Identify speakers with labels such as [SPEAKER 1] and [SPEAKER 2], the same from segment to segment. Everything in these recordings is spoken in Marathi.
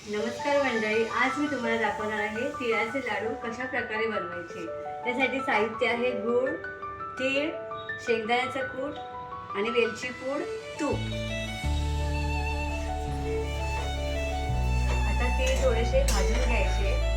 [SPEAKER 1] नमस्कार मंडळी, आज मी तुम्हाला दाखवणार आहे तिळाचे लाडू कशा प्रकारे बनवायचे। त्यासाठी साहित्य आहे गूळ, तीळ, शेंगदाण्याचा कूट आणि वेलची पूड, तूप। आता ते थोडेसे भाजून घ्यायचे।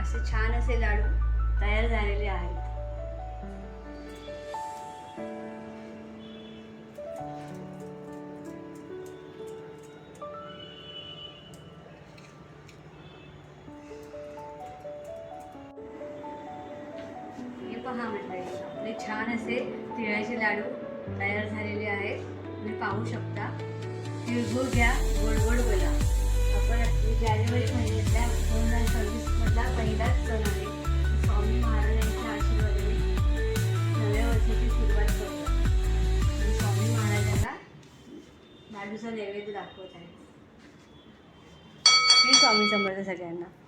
[SPEAKER 1] असे छान असे लाडू तयार झालेले आहेत। हे पहा मंडळी, आपले छान असे तिळाचे लाडू तयार झालेले आहेत। तुम्ही पाहू शकता। तिळगुळ घ्या, गोड गोड बोला। आपण जानेवारी महिन्यातल्या 2026 मधला पहिलाच सण आहे। स्वामी महाराजांच्या आशीर्वादाने नव्या वर्षाची सुरुवात करतो। स्वामी महाराजांना लाडूचा नैवेद्य दाखवत आहे। श्री स्वामी समर्थ सगळ्यांना।